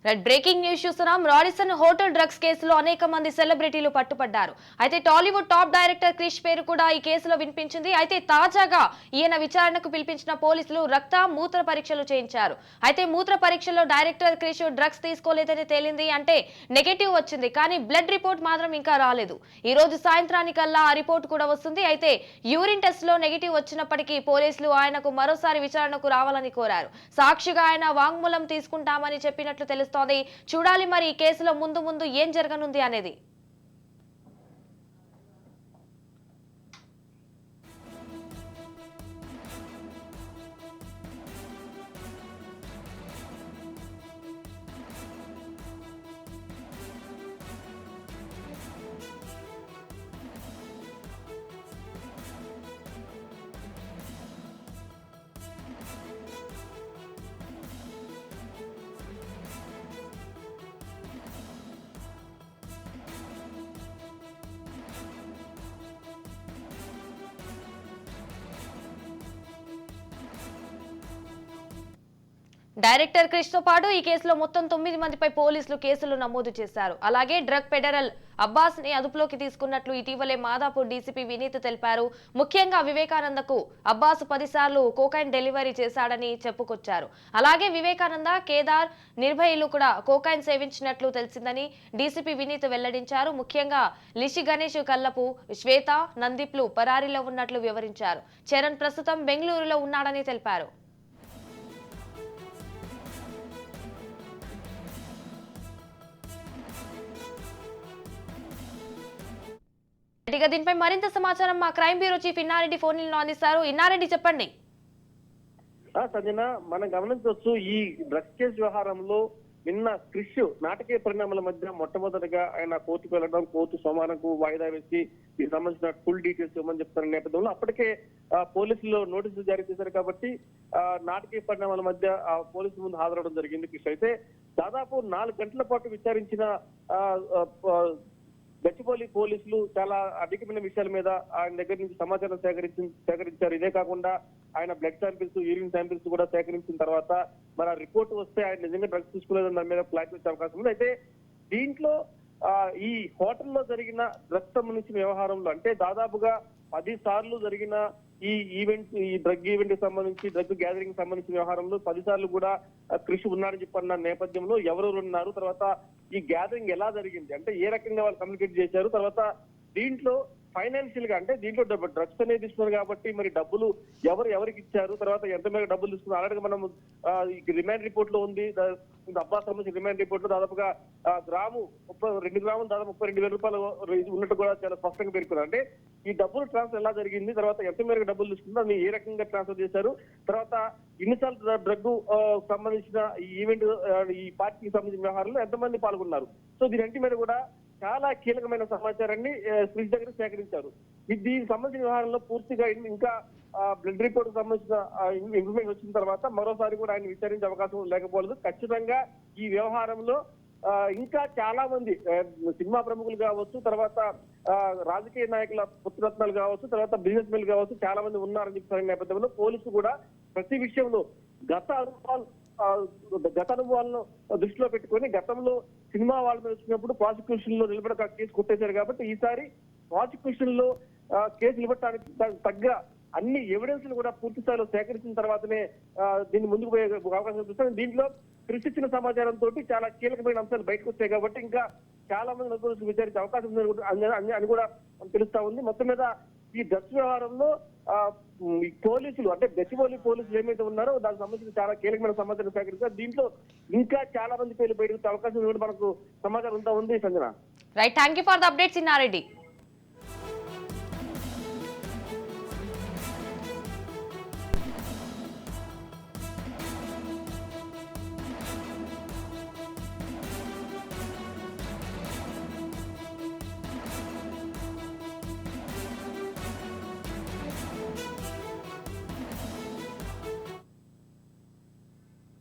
Breaking news చూస్తున్నాం. Radisson hotel drugs కేసులో అనేక మంది సెలబ్రిటీలు పట్టుబడ్డారు. అయితే టాలీవుడ్ టాప్ డైరెక్టర్ క్రిష్ పేరు కూడా ఈ కేసులో వినిపించింది. అయితే తాజాగా ఈయన విచారణకు పిలిపించిన పోలీసులు రక్త మూత్ర పరీక్షలు చేయించారు. అయితే మూత్ర పరీక్షలో డైరెక్టర్ క్రిష్ డ్రగ్స్ తీసుకోలేదని తేలింది. అంటే నెగటివ్ వచ్చింది, కానీ బ్లడ్ రిపోర్ట్ మాత్రం ఇంకా రాలేదు. ఈ రోజు సాయంత్రానికల్లా ఆ రిపోర్ట్ కూడా వస్తుంది. అయితే యూరిన్ టెస్ట్ లో నెగటివ్ వచ్చినప్పటికీ పోలీసులు ఆయనకు మరోసారి విచారణకు రావాలని కోరారు. సాక్షిగా ఆయన వాంగ్మూలం తీసుకుంటామని చెప్పినట్లు తెలుస్తోంది. చూడాలి మరి ఈ కేసులో ముందు ముందు ఏం జరగనుంది అనేది. డైరెక్టర్ క్రిష్ తో పాటు ఈ కేసులో మొత్తం 9 మందిపై పోలీసులు కేసులు నమోదు చేశారు. అలాగే డ్రగ్ పెడరల్ అబ్బాస్ ని అదుపులోకి తీసుకున్నట్లు ఇటీవలే మాదాపూర్ డీసీపీ వినీత్ తెలిపారు. ముఖ్యంగా వివేకానందకు అబ్బాస్ 10 సార్లు కోకైన్ డెలివరీ చేశాడని చెప్పుకొచ్చారు. అలాగే వివేకానంద, కేదార్, నిర్భయులు కూడా కోకైన్ సేవించినట్లు తెలిసిందని డీసీపీ వినీత్ వెల్లడించారు. ముఖ్యంగా లిషి గణేష్, కల్లపు, శ్వేత, నందీప్లు పరారీలో ఉన్నట్లు వివరించారు. చరణ్ ప్రస్తుతం బెంగళూరులో ఉన్నాడని తెలిపారు. దీనిపై మరింత సమాచారం మా crime bureau chief Inna Reddy phone లో అందిస్తారు. ఇన్నారెడ్డి, చెప్పండి. సంజన, మనం గమనించవచ్చు ఈ డ్రగ్స్ కేసు వ్యవహారంలో నిన్న క్రిష్ నాటకీయ పరిణామాల మధ్య మొట్టమొదటిగా ఆయన కోర్టుకు వెళ్లడం, కోర్టు సోమవారంకు వాయిదా వేసి దీనికి సంబంధించిన ఫుల్ డీటెయిల్స్ ఇవ్వమని చెప్తున్న నేపథ్యంలో అప్పటికే పోలీసులు నోటీసులు జారీ చేశారు. కాబట్టి నాటకీయ పరిణామాల మధ్య పోలీసుల ముందు హాజరవడం జరిగింది. క్రిష్ అయితే దాదాపు 4 గంటల పాటు విచారించిన గచ్చిబౌలి పోలీసులు చాలా అధికమైన విషయాల మీద ఆయన దగ్గర నుంచి సమాచారం సేకరించారు. ఇదే కాకుండా ఆయన బ్లడ్ శాంపిల్స్, యూరిన్ శాంపిల్స్ కూడా సేకరించిన తర్వాత మరి రిపోర్ట్ వస్తే ఆయన నిజంగా డ్రగ్స్ తీసుకోలేదని దాని మీద ఫ్లాగ్ వచ్చే అవకాశం ఉంది. అయితే దీంట్లో ఈ హోటల్లో జరిగిన డ్రగ్స్ సంబంధించిన వ్యవహారంలో అంటే దాదాపుగా 10 సార్లు జరిగిన ఈ ఈవెంట్, ఈ డ్రగ్ ఈవెంట్ కి సంబంధించి, డ్రగ్ గ్యాదరింగ్ సంబంధించిన వ్యవహారంలో 10 సార్లు కూడా క్రిష్ ఉన్నారని చెప్పన్న నేపథ్యంలో ఎవరెవరు ఉన్నారు, తర్వాత ఈ గ్యాదరింగ్ ఎలా జరిగింది, అంటే ఏ రకంగా వాళ్ళు కమ్యూనికేట్ చేశారు, తర్వాత దీంట్లో ఫైనాన్షియల్ గా అంటే దీంట్లో డ్రగ్స్ అనేది ఇస్తున్నారు కాబట్టి మరి డబ్బులు ఎవరికి ఇచ్చారు, తర్వాత ఎంత మేర డబ్బులు తీసుకున్నారు. అలాగే మనం రిమాండ్ రిపోర్ట్ లో ఉంది, అబ్బాస్ సంబంధించిన రిమాండ్ రిపోర్ట్ లో దాదాపుగా గ్రాము 2 గ్రాములు దాదాపు 32,000 రూపాయలు ఉన్నట్టు కూడా చాలా స్పష్టంగా పేర్కొన్నారు. అంటే ఈ డబ్బులు ట్రాన్స్ఫర్ ఎలా జరిగింది, తర్వాత ఎంత మేరకు డబ్బులు తీసుకున్నారు, అది ఏ రకంగా ట్రాన్స్ఫర్ చేశారు, తర్వాత ఇన్నిసార్లు డ్రగ్ సంబంధించిన ఈ ఈవెంట్, ఈ పార్టీకి సంబంధించిన వ్యవహారంలో ఎంతమంది పాల్గొన్నారు. సో దీని మీద కూడా చాలా కీలకమైన సమాచారాన్ని క్రిష్ దగ్గర సేకరించారు. దీనికి సంబంధించిన వ్యవహారంలో పూర్తిగా ఇంకా బ్లడ్ రిపోర్ట్ సంబంధించిన ఇన్ఫర్మేషన్ వచ్చిన తర్వాత మరోసారి కూడా ఆయన విచారించే అవకాశం లేకపోలేదు. ఖచ్చితంగా ఈ వ్యవహారంలో ఇంకా చాలా మంది సినిమా ప్రముఖులు కావచ్చు, తర్వాత రాజకీయ నాయకుల పుత్రరత్నాలు కావచ్చు, తర్వాత బిజినెస్ మెన్లు కావచ్చు, చాలా మంది ఉన్నారని చెప్తున్న నేపథ్యంలో పోలీసులు కూడా ప్రతి విషయంలో గత అనుభవాలను దృష్టిలో పెట్టుకొని గతంలో సినిమా వాళ్ళ మీద వచ్చినప్పుడు ప్రాసిక్యూషన్ లో నిలబడక కేసు కొట్టేశారు. కాబట్టి ఈసారి ప్రాసిక్యూషన్ లో కేసు నిలబడటానికి తగ్గ అన్ని ఎవిడెన్స్ కూడా పూర్తి స్థాయిలో సేకరించిన తర్వాతనే దీన్ని ముందుకు పోయే అవకాశం చూస్తాం. దీంట్లో క్రిష్ ఇచ్చిన సమాచారంతో చాలా కీలకమైన అంశాలు బయటకు వచ్చాయి. కాబట్టి ఇంకా చాలా మంది నలుగురు విచారించే అవకాశం ఉంది అని కూడా తెలుస్తా ఉంది. మొత్తం మీద ఈ డ్రగ్స్ వ్యవహారంలో పోలీసులు అంటే గచ్చిబౌలి పోలీసులు ఏమైతే ఉన్నారో దానికి సంబంధించిన చాలా కీలకమైన సమాచారం సేకరిస్తారు. దీంట్లో ఇంకా చాలా మంది పేర్లు బయటకు అవకాశం మనకు సమాచారం అంతా ఉంది. Sanjana, right, thank you for the updates Inna Reddy.